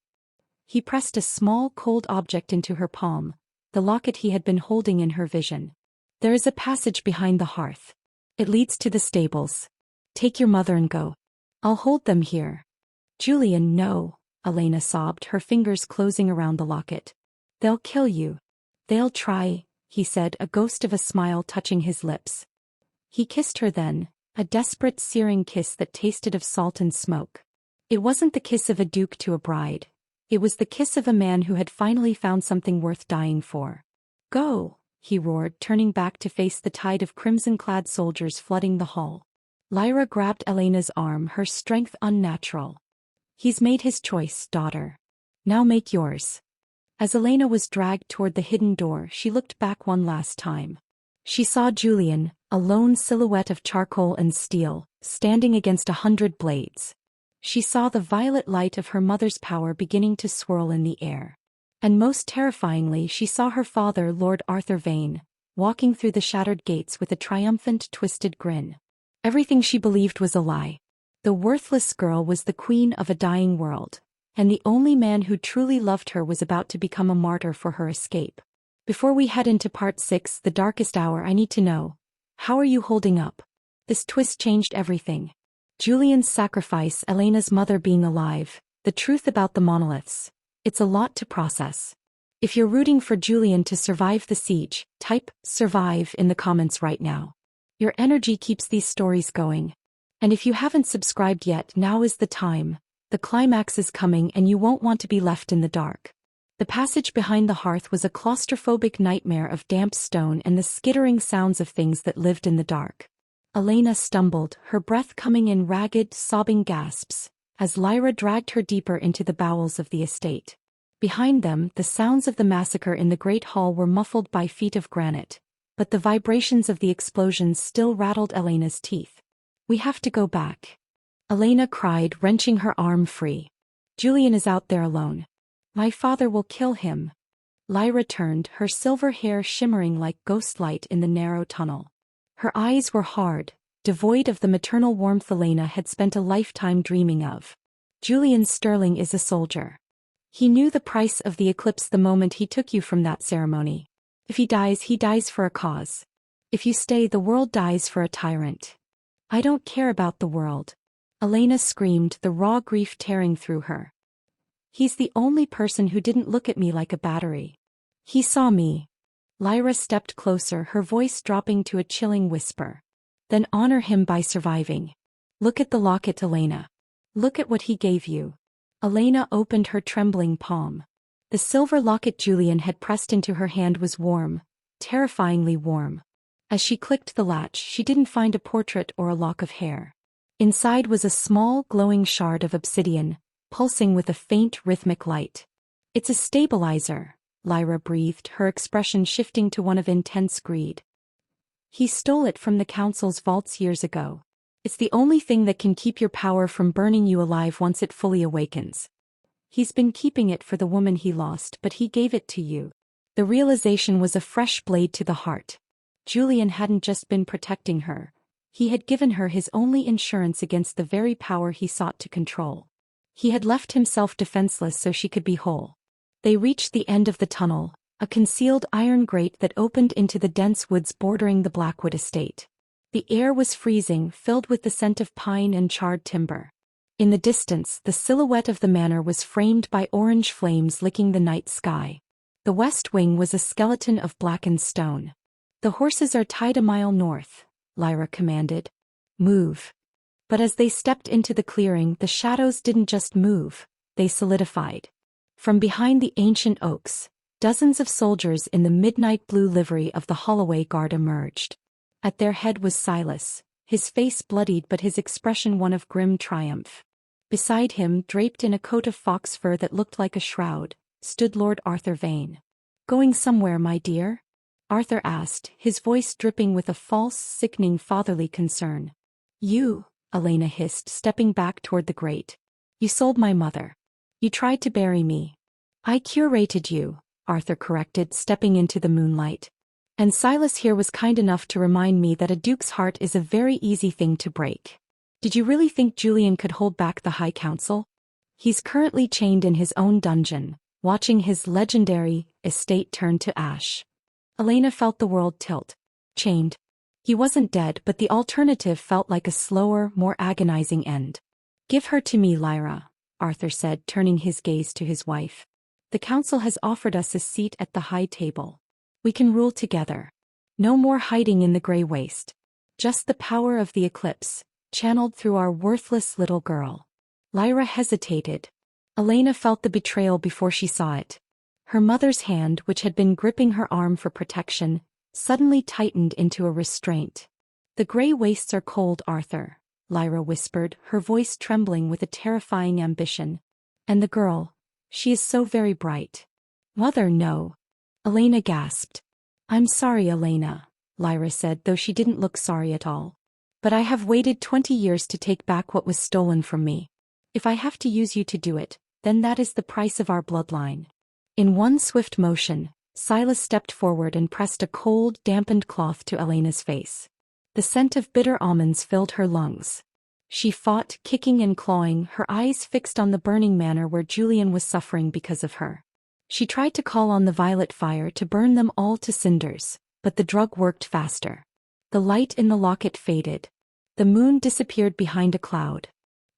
[SPEAKER 1] He pressed a small, cold object into her palm, the locket he had been holding in her vision. There is a passage behind the hearth. It leads to the stables. Take your mother and go. I'll hold them here. Julian, no, Elena sobbed, her fingers closing around the locket. They'll kill you. They'll try, he said, a ghost of a smile touching his lips. He kissed her then, a desperate, searing kiss that tasted of salt and smoke. It wasn't the kiss of a duke to a bride. It was the kiss of a man who had finally found something worth dying for. Go, he roared, turning back to face the tide of crimson-clad soldiers flooding the hall. Lyra grabbed Elena's arm, her strength unnatural. He's made his choice, daughter. Now make yours. As Elena was dragged toward the hidden door, she looked back one last time. She saw Julian, a lone silhouette of charcoal and steel, standing against 100 blades. She saw the violet light of her mother's power beginning to swirl in the air. And most terrifyingly, she saw her father, Lord Arthur Vane, walking through the shattered gates with a triumphant, twisted grin. Everything she believed was a lie. The worthless girl was the queen of a dying world, and the only man who truly loved her was about to become a martyr for her escape. Before we head into part 6, the darkest hour, I need to know, how are you holding up? This twist changed everything. Julian's sacrifice, Elena's mother being alive, the truth about the monoliths. It's a lot to process. If you're rooting for Julian to survive the siege, type "survive" in the comments right now. Your energy keeps these stories going. And if you haven't subscribed yet, now is the time. The climax is coming and you won't want to be left in the dark. The passage behind the hearth was a claustrophobic nightmare of damp stone and the skittering sounds of things that lived in the dark. Elena stumbled, her breath coming in ragged, sobbing gasps, as Lyra dragged her deeper into the bowels of the estate. Behind them, the sounds of the massacre in the great hall were muffled by feet of granite, but the vibrations of the explosions still rattled Elena's teeth. We have to go back. Elena cried, wrenching her arm free. Julian is out there alone. My father will kill him. Lyra turned, her silver hair shimmering like ghost light in the narrow tunnel. Her eyes were hard, devoid of the maternal warmth Elena had spent a lifetime dreaming of. Julian Sterling is a soldier. He knew the price of the eclipse the moment he took you from that ceremony. If he dies for a cause. If you stay, the world dies for a tyrant. I don't care about the world. Elena screamed, the raw grief tearing through her. He's the only person who didn't look at me like a battery. He saw me. Lyra stepped closer, her voice dropping to a chilling whisper. Then honor him by surviving. Look at the locket, Elena. Look at what he gave you. Elena opened her trembling palm. The silver locket Julian had pressed into her hand was warm, terrifyingly warm. As she clicked the latch, she didn't find a portrait or a lock of hair. Inside was a small, glowing shard of obsidian, pulsing with a faint, rhythmic light. It's a stabilizer, Lyra breathed, her expression shifting to one of intense greed. He stole it from the council's vaults years ago. It's the only thing that can keep your power from burning you alive once it fully awakens. He's been keeping it for the woman he lost, but he gave it to you. The realization was a fresh blade to the heart. Julian hadn't just been protecting her. He had given her his only insurance against the very power he sought to control. He had left himself defenseless so she could be whole. They reached the end of the tunnel, a concealed iron grate that opened into the dense woods bordering the Blackwood estate. The air was freezing, filled with the scent of pine and charred timber. In the distance, the silhouette of the manor was framed by orange flames licking the night sky. The west wing was a skeleton of blackened stone. The horses are tied a mile north, Lyra commanded. Move. But as they stepped into the clearing, the shadows didn't just move, they solidified. From behind the ancient oaks, dozens of soldiers in the midnight blue livery of the Holloway Guard emerged. At their head was Silas, his face bloodied but his expression one of grim triumph. Beside him, draped in a coat of fox fur that looked like a shroud, stood Lord Arthur Vane. Going somewhere, my dear? Arthur asked, his voice dripping with a false, sickening fatherly concern. You, Elena hissed, stepping back toward the grate. You sold my mother. You tried to bury me. I curated you, Arthur corrected, stepping into the moonlight. And Silas here was kind enough to remind me that a duke's heart is a very easy thing to break. Did you really think Julian could hold back the High Council? He's currently chained in his own dungeon, watching his legendary estate turn to ash. Elena felt the world tilt. Chained. He wasn't dead, but the alternative felt like a slower, more agonizing end. Give her to me, Lyra, Arthur said, turning his gaze to his wife. The council has offered us a seat at the high table. We can rule together. No more hiding in the gray waste. Just the power of the eclipse, channeled through our worthless little girl. Lyra hesitated. Elena felt the betrayal before she saw it. Her mother's hand, which had been gripping her arm for protection, suddenly tightened into a restraint. The gray wastes are cold, Arthur, Lyra whispered, her voice trembling with a terrifying ambition. And the girl, she is so very bright. Mother, no. Elena gasped. I'm sorry, Elena, Lyra said, though she didn't look sorry at all. But I have waited 20 years to take back what was stolen from me. If I have to use you to do it, then that is the price of our bloodline. In one swift motion, Silas stepped forward and pressed a cold, dampened cloth to Elena's face. The scent of bitter almonds filled her lungs. She fought, kicking and clawing, her eyes fixed on the burning manor where Julian was suffering because of her. She tried to call on the violet fire to burn them all to cinders, but the drug worked faster. The light in the locket faded. The moon disappeared behind a cloud.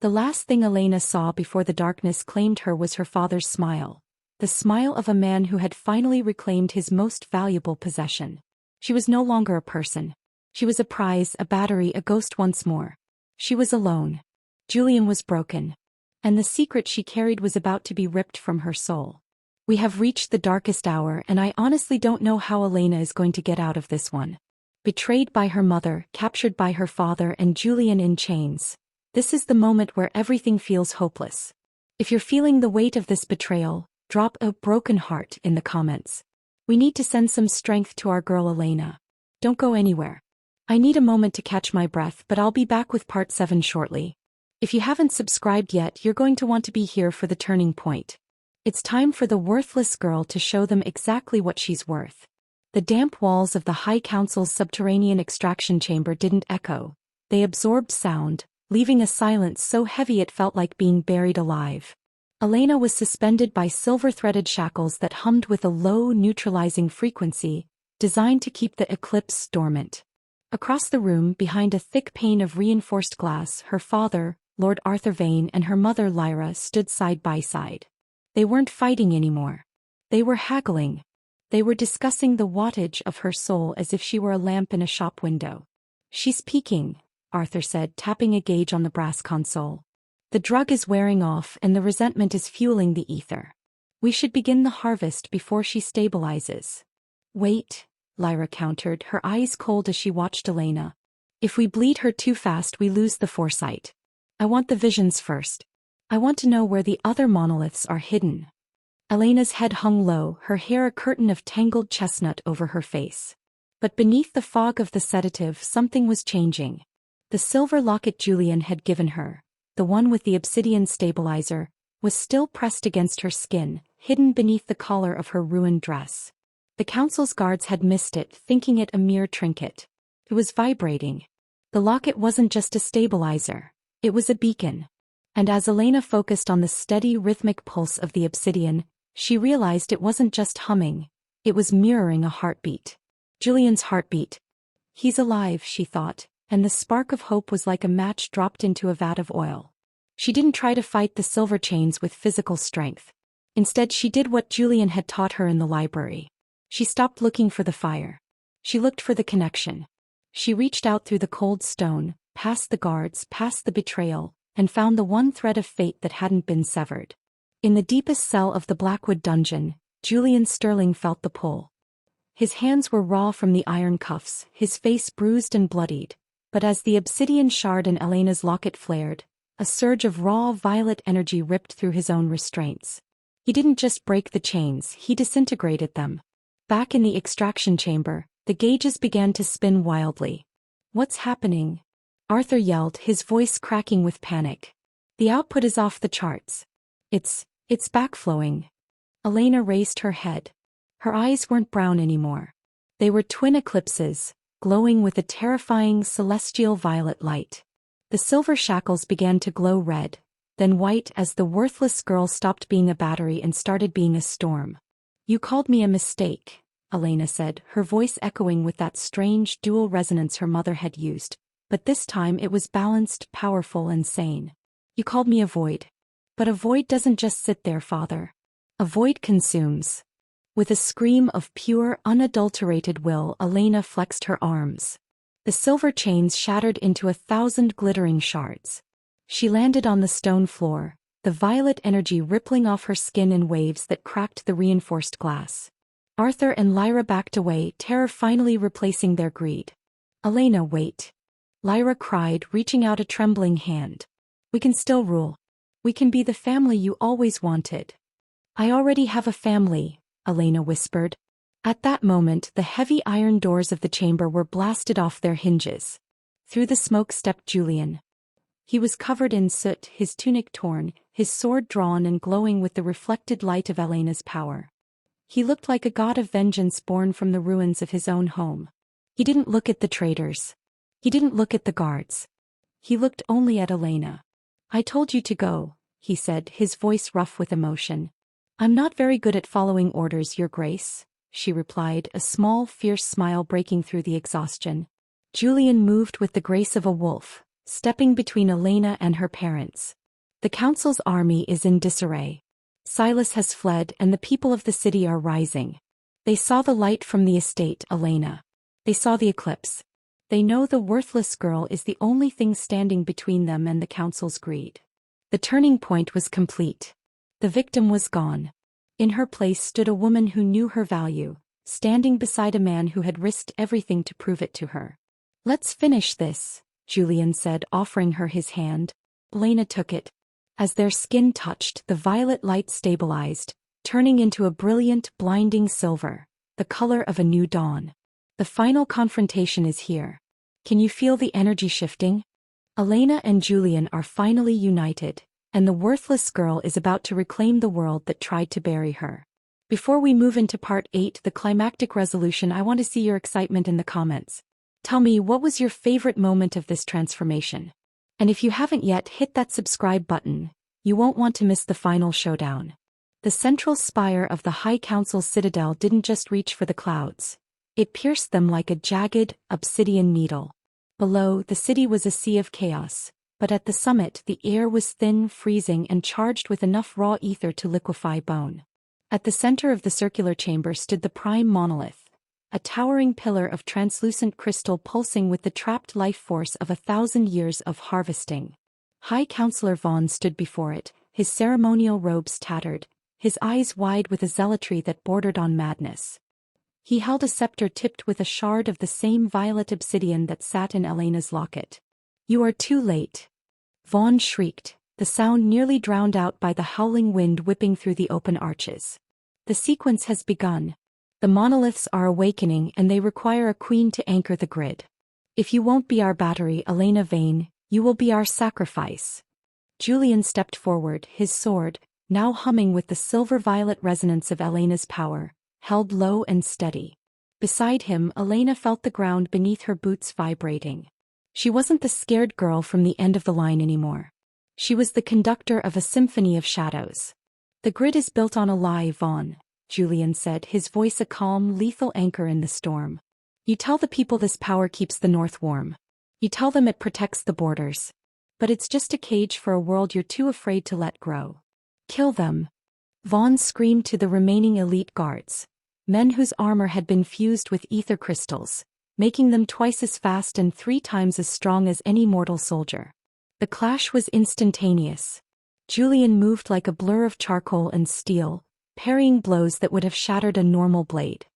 [SPEAKER 1] The last thing Elena saw before the darkness claimed her was her father's smile. The smile of a man who had finally reclaimed his most valuable possession. She was no longer a person. She was a prize, a battery, a ghost once more. She was alone. Julian was broken. And the secret she carried was about to be ripped from her soul. We have reached the darkest hour, and I honestly don't know how Elena is going to get out of this one. Betrayed by her mother, captured by her father, and Julian in chains. This is the moment where everything feels hopeless. If you're feeling the weight of this betrayal, drop a broken heart in the comments. We need to send some strength to our girl Elena. Don't go anywhere. I need a moment to catch my breath, but I'll be back with part 7 shortly. If you haven't subscribed yet, you're going to want to be here for the turning point. It's time for the worthless girl to show them exactly what she's worth. The damp walls of the High Council's subterranean extraction chamber didn't echo. They absorbed sound, leaving a silence so heavy it felt like being buried alive. Elena was suspended by silver-threaded shackles that hummed with a low, neutralizing frequency, designed to keep the eclipse dormant. Across the room, behind a thick pane of reinforced glass, her father, Lord Arthur Vane, and her mother Lyra stood side by side. They weren't fighting anymore. They were haggling. They were discussing the wattage of her soul as if she were a lamp in a shop window. "She's peaking," Arthur said, tapping a gauge on the brass console. "The drug is wearing off and the resentment is fueling the ether. We should begin the harvest before she stabilizes." "Wait," Lyra countered, her eyes cold as she watched Elena. "If we bleed her too fast, we lose the foresight. I want the visions first. I want to know where the other monoliths are hidden." Elena's head hung low, her hair a curtain of tangled chestnut over her face. But beneath the fog of the sedative, something was changing. The silver locket Julian had given her, the one with the obsidian stabilizer, was still pressed against her skin, hidden beneath the collar of her ruined dress. The council's guards had missed it, thinking it a mere trinket. It was vibrating. The locket wasn't just a stabilizer. It was a beacon. And as Elena focused on the steady, rhythmic pulse of the obsidian, she realized it wasn't just humming. It was mirroring a heartbeat. Julian's heartbeat. He's alive, she thought, and the spark of hope was like a match dropped into a vat of oil. She didn't try to fight the silver chains with physical strength. Instead, she did what Julian had taught her in the library. She stopped looking for the fire. She looked for the connection. She reached out through the cold stone, past the guards, past the betrayal, and found the one thread of fate that hadn't been severed. In the deepest cell of the Blackwood dungeon, Julian Sterling felt the pull. His hands were raw from the iron cuffs, his face bruised and bloodied, but as the obsidian shard in Elena's locket flared, a surge of raw violet energy ripped through his own restraints. He didn't just break the chains, he disintegrated them. Back in the extraction chamber, the gauges began to spin wildly. "What's happening?" Arthur yelled, his voice cracking with panic. "The output is off the charts. It's backflowing." Elena raised her head. Her eyes weren't brown anymore. They were twin eclipses, glowing with a terrifying celestial violet light. The silver shackles began to glow red, then white as the worthless girl stopped being a battery and started being a storm. "You called me a mistake," Elena said, her voice echoing with that strange dual resonance her mother had used, but this time it was balanced, powerful, and sane. "You called me a void. But a void doesn't just sit there, Father. A void consumes." With a scream of pure, unadulterated will, Elena flexed her arms. The silver chains shattered into 1,000 glittering shards. She landed on the stone floor, the violet energy rippling off her skin in waves that cracked the reinforced glass. Arthur and Lyra backed away, terror finally replacing their greed. "Elena, wait." Lyra cried, reaching out a trembling hand. "We can still rule. We can be the family you always wanted." "I already have a family," Elena whispered. At that moment, the heavy iron doors of the chamber were blasted off their hinges. Through the smoke stepped Julian. He was covered in soot, his tunic torn, his sword drawn and glowing with the reflected light of Elena's power. He looked like a god of vengeance born from the ruins of his own home. He didn't look at the traitors. He didn't look at the guards. He looked only at Elena. "I told you to go," he said, his voice rough with emotion. "I'm not very good at following orders, Your Grace," she replied, a small, fierce smile breaking through the exhaustion. Julian moved with the grace of a wolf, stepping between Elena and her parents. "The council's army is in disarray. Silas has fled and the people of the city are rising. They saw the light from the estate, Elena. They saw the eclipse. They know the worthless girl is the only thing standing between them and the council's greed." The turning point was complete. The victim was gone. In her place stood a woman who knew her value, standing beside a man who had risked everything to prove it to her. "Let's finish this," Julian said, offering her his hand. Elena took it. As their skin touched, the violet light stabilized, turning into a brilliant, blinding silver, the color of a new dawn. "The final confrontation is here. Can you feel the energy shifting? Elena and Julian are finally united, and the worthless girl is about to reclaim the world that tried to bury her." Before we move into part 8, the climactic resolution, I want to see your excitement in the comments. Tell me, what was your favorite moment of this transformation? And if you haven't yet, hit that subscribe button. You won't want to miss the final showdown. The central spire of the High Council's citadel didn't just reach for the clouds. It pierced them like a jagged, obsidian needle. Below, the city was a sea of chaos, but at the summit the air was thin, freezing, and charged with enough raw ether to liquefy bone. At the center of the circular chamber stood the prime monolith, a towering pillar of translucent crystal pulsing with the trapped life force of 1,000 years of harvesting. High Counselor Vaughn stood before it, his ceremonial robes tattered, his eyes wide with a zealotry that bordered on madness. He held a scepter tipped with a shard of the same violet obsidian that sat in Elena's locket. "You are too late," Vaughn shrieked, the sound nearly drowned out by the howling wind whipping through the open arches. "The sequence has begun. The monoliths are awakening and they require a queen to anchor the grid. If you won't be our battery, Elena Vane, you will be our sacrifice." Julian stepped forward, his sword, now humming with the silver-violet resonance of Elena's power, held low and steady. Beside him, Elena felt the ground beneath her boots vibrating. She wasn't the scared girl from the end of the line anymore. She was the conductor of a symphony of shadows. "The grid is built on a lie, Vaughn," Julian said, his voice a calm, lethal anchor in the storm. "You tell the people this power keeps the North warm. You tell them it protects the borders. But it's just a cage for a world you're too afraid to let grow. Kill them." Vaughn screamed to the remaining elite guards, men whose armor had been fused with ether crystals, making them twice as fast and 3 times as strong as any mortal soldier. The clash was instantaneous. Julian moved like a blur of charcoal and steel, parrying blows that would have shattered a normal blade.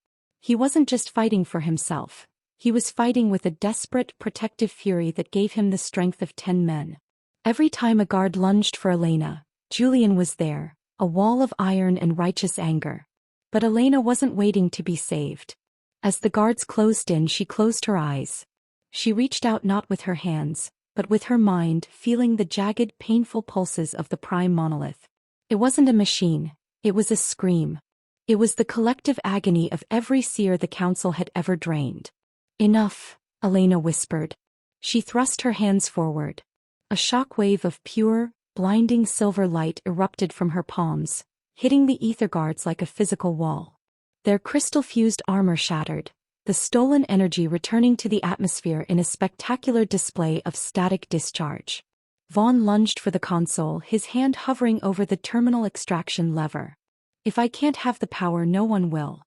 [SPEAKER 1] He wasn't just fighting for himself. He was fighting with a desperate, protective fury that gave him the strength of 10 men. Every time a guard lunged for Elena, Julian was there, a wall of iron and righteous anger. But Elena wasn't waiting to be saved. As the guards closed in, she closed her eyes. She reached out not with her hands, but with her mind, feeling the jagged, painful pulses of the prime monolith. It wasn't a machine. It was a scream. It was the collective agony of every seer the council had ever drained. "Enough," Elena whispered. She thrust her hands forward. A shock wave of pure, blinding silver light erupted from her palms, hitting the ether guards like a physical wall. Their crystal-fused armor shattered, the stolen energy returning to the atmosphere in a spectacular display of static discharge. Vaughn lunged for the console, his hand hovering over the terminal extraction lever. "If I can't have the power, no one will.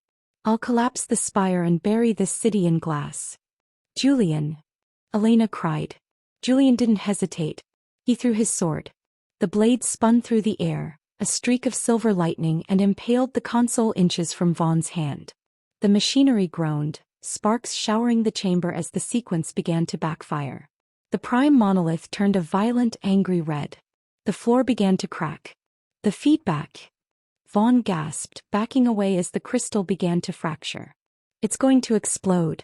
[SPEAKER 1] I'll collapse the spire and bury this city in glass." "Julian!" Elena cried. Julian didn't hesitate. He threw his sword. The blade spun through the air, a streak of silver lightning, and impaled the console inches from Vaughn's hand. The machinery groaned, sparks showering the chamber as the sequence began to backfire. The prime monolith turned a violent, angry red. The floor began to crack. "The feedback!" Vaughn gasped, backing away as the crystal began to fracture. "It's going to explode."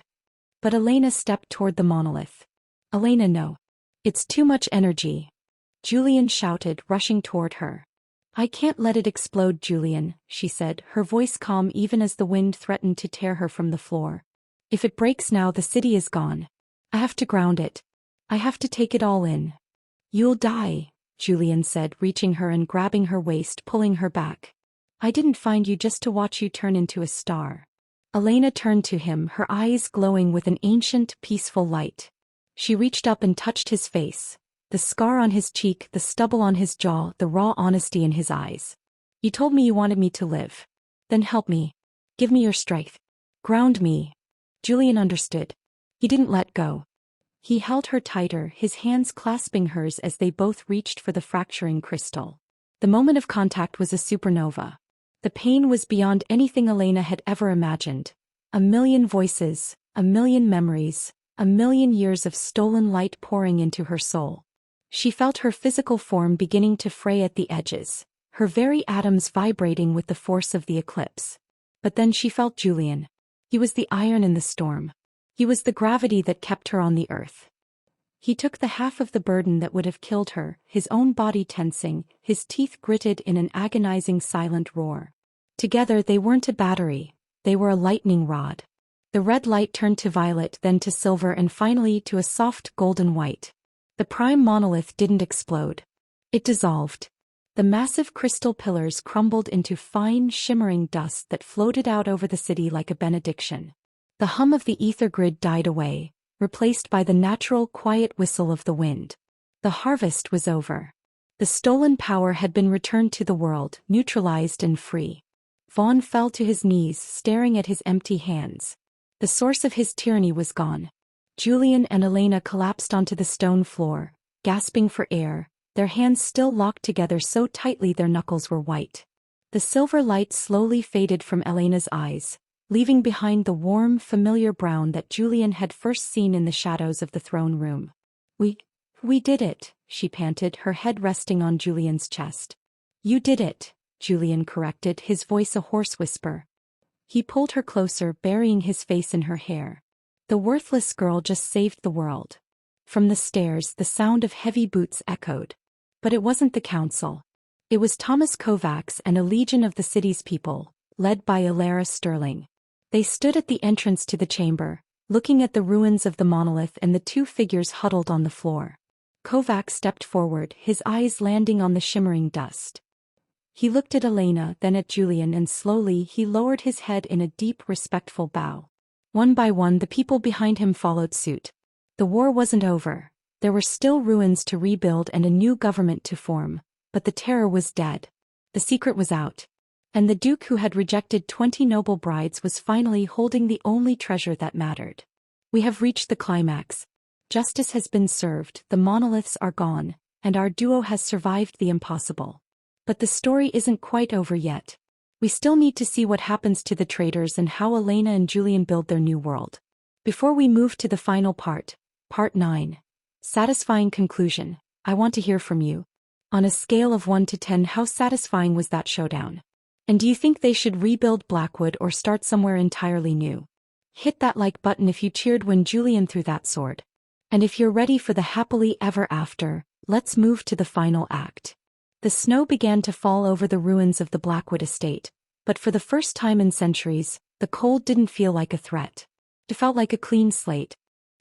[SPEAKER 1] But Elena stepped toward the monolith. "Elena, no. It's too much energy," Julian shouted, rushing toward her. I can't let it explode, Julian, she said, her voice calm even as the wind threatened to tear her from the floor. If it breaks now, the city is gone. I have to ground it. I have to take it all in. You'll die, Julian said, reaching her and grabbing her waist, pulling her back. I didn't find you just to watch you turn into a star. Elena turned to him, her eyes glowing with an ancient, peaceful light. She reached up and touched his face. The scar on his cheek, the stubble on his jaw, the raw honesty in his eyes. You told me you wanted me to live. Then help me. Give me your strength. Ground me. Julian understood. He didn't let go. He held her tighter, his hands clasping hers as they both reached for the fracturing crystal. The moment of contact was a supernova. The pain was beyond anything Elena had ever imagined. A million voices, a million memories, a million years of stolen light pouring into her soul. She felt her physical form beginning to fray at the edges, her very atoms vibrating with the force of the eclipse. But then she felt Julian. He was the iron in the storm. He was the gravity that kept her on the earth. He took the half of the burden that would have killed her, his own body tensing, his teeth gritted in an agonizing silent roar. Together they weren't a battery, they were a lightning rod. The red light turned to violet, then to silver, and finally to a soft golden white. The prime monolith didn't explode. It dissolved. The massive crystal pillars crumbled into fine, shimmering dust that floated out over the city like a benediction. The hum of the ether grid died away, replaced by the natural, quiet whistle of the wind. The harvest was over. The stolen power had been returned to the world, neutralized and free. Vaughn fell to his knees, staring at his empty hands. The source of his tyranny was gone. Julian and Elena collapsed onto the stone floor, gasping for air, their hands still locked together so tightly their knuckles were white. The silver light slowly faded from Elena's eyes, leaving behind the warm, familiar brown that Julian had first seen in the shadows of the throne room. We did it, she panted, her head resting on Julian's chest. You did it, Julian corrected, his voice a hoarse whisper. He pulled her closer, burying his face in her hair. The worthless girl just saved the world. From the stairs, the sound of heavy boots echoed. But it wasn't the council. It was Thomas Kovacs and a legion of the city's people, led by Ilara Sterling. They stood at the entrance to the chamber, looking at the ruins of the monolith and the two figures huddled on the floor. Kovacs stepped forward, his eyes landing on the shimmering dust. He looked at Elena, then at Julian, and slowly he lowered his head in a deep, respectful bow. One by one the people behind him followed suit. The war wasn't over. There were still ruins to rebuild and a new government to form, but the terror was dead. The secret was out. And the Duke who had rejected 20 noble brides was finally holding the only treasure that mattered. We have reached the climax. Justice has been served, the monoliths are gone, and our duo has survived the impossible. But the story isn't quite over yet. We still need to see what happens to the traitors and how Elena and Julian build their new world. Before we move to the final part, Part 9. Satisfying conclusion, I want to hear from you. On a scale of 1 to 10, how satisfying was that showdown? And do you think they should rebuild Blackwood or start somewhere entirely new? Hit that like button if you cheered when Julian threw that sword. And if you're ready for the happily ever after, let's move to the final act. The snow began to fall over the ruins of the Blackwood estate, but for the first time in centuries, the cold didn't feel like a threat. It felt like a clean slate.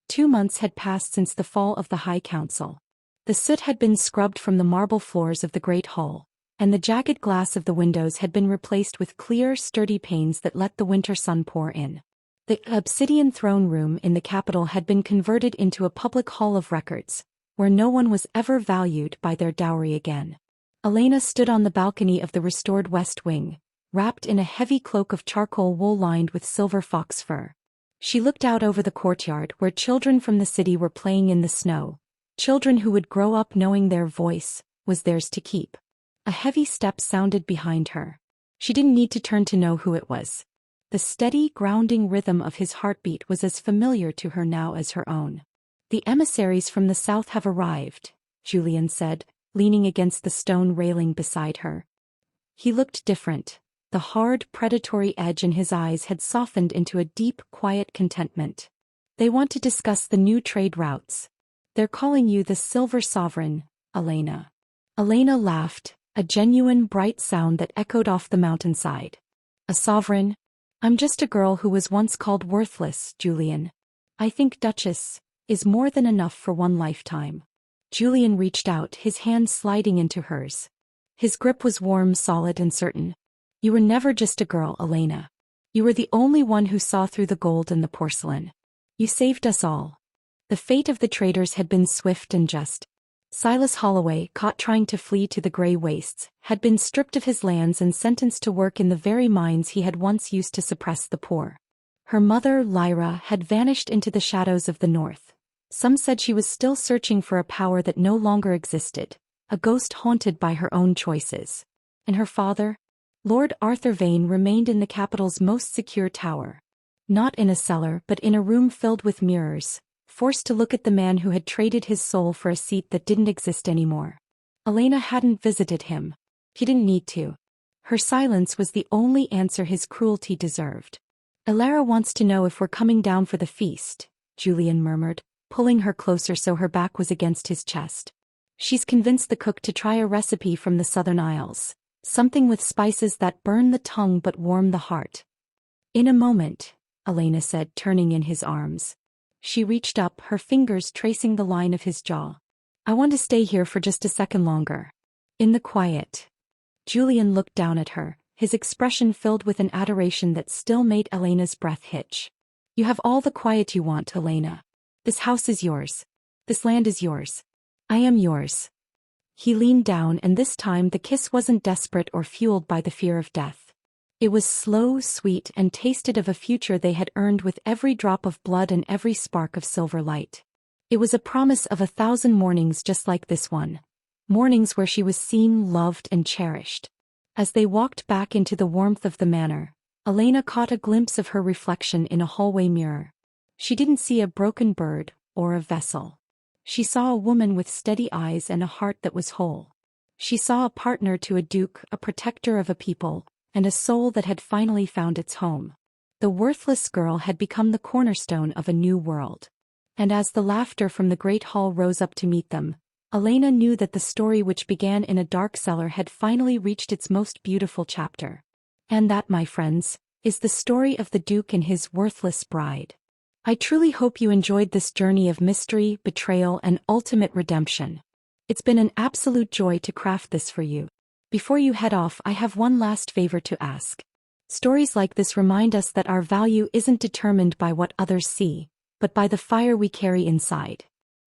[SPEAKER 1] 2 months had passed since the fall of the High Council. The soot had been scrubbed from the marble floors of the great hall, and the jagged glass of the windows had been replaced with clear, sturdy panes that let the winter sun pour in. The obsidian throne room in the capital had been converted into a public hall of records, where no one was ever valued by their dowry again. Elena stood on the balcony of the restored West Wing, wrapped in a heavy cloak of charcoal wool lined with silver fox fur. She looked out over the courtyard where children from the city were playing in the snow, children who would grow up knowing their voice was theirs to keep. A heavy step sounded behind her. She didn't need to turn to know who it was. The steady, grounding rhythm of his heartbeat was as familiar to her now as her own. The emissaries from the south have arrived, Julian said, leaning against the stone railing beside her. He looked different. The hard, predatory edge in his eyes had softened into a deep, quiet contentment. They want to discuss the new trade routes. They're calling you the Silver Sovereign, Elena. Elena laughed, a genuine bright sound that echoed off the mountainside. A sovereign? I'm just a girl who was once called worthless, Julian. I think Duchess is more than enough for one lifetime. Julian reached out, his hand sliding into hers. His grip was warm, solid, and certain. You were never just a girl, Elena. You were the only one who saw through the gold and the porcelain. You saved us all. The fate of the traitors had been swift and just. Silas Holloway, caught trying to flee to the grey wastes, had been stripped of his lands and sentenced to work in the very mines he had once used to suppress the poor. Her mother, Lyra, had vanished into the shadows of the north. Some said she was still searching for a power that no longer existed, a ghost haunted by her own choices. And her father, Lord Arthur Vane, remained in the capital's most secure tower. Not in a cellar but in a room filled with mirrors, forced to look at the man who had traded his soul for a seat that didn't exist anymore. Elena hadn't visited him. He didn't need to. Her silence was the only answer his cruelty deserved. Elara wants to know if we're coming down for the feast, Julian murmured, pulling her closer so her back was against his chest. She's convinced the cook to try a recipe from the Southern Isles, something with spices that burn the tongue but warm the heart. In a moment, Elena said, turning in his arms. She reached up, her fingers tracing the line of his jaw. I want to stay here for just a second longer. In the quiet. Julian looked down at her, his expression filled with an adoration that still made Elena's breath hitch. You have all the quiet you want, Elena. This house is yours. This land is yours. I am yours. He leaned down, and this time the kiss wasn't desperate or fueled by the fear of death. It was slow, sweet, and tasted of a future they had earned with every drop of blood and every spark of silver light. It was a promise of 1,000 mornings just like this one. Mornings where she was seen, loved, and cherished. As they walked back into the warmth of the manor, Elena caught a glimpse of her reflection in a hallway mirror. She didn't see a broken bird or a vessel. She saw a woman with steady eyes and a heart that was whole. She saw a partner to a duke, a protector of a people, and a soul that had finally found its home. The worthless girl had become the cornerstone of a new world. And as the laughter from the great hall rose up to meet them, Elena knew that the story which began in a dark cellar had finally reached its most beautiful chapter. And that, my friends, is the story of the Duke and his worthless bride. I truly hope you enjoyed this journey of mystery, betrayal, and ultimate redemption. It's been an absolute joy to craft this for you. Before you head off, I have one last favor to ask. Stories like this remind us that our value isn't determined by what others see, but by the fire we carry inside.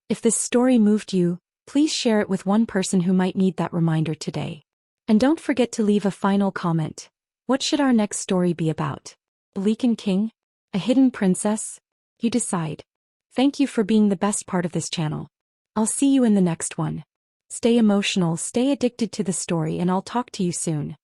[SPEAKER 1] If this story moved you, please share it with one person who might need that reminder today. And don't forget to leave a final comment. What should our next story be about? A Leaken King? A hidden princess? You decide. Thank you for being the best part of this channel. I'll see you in the next one. Stay emotional, stay addicted to the story, and I'll talk to you soon.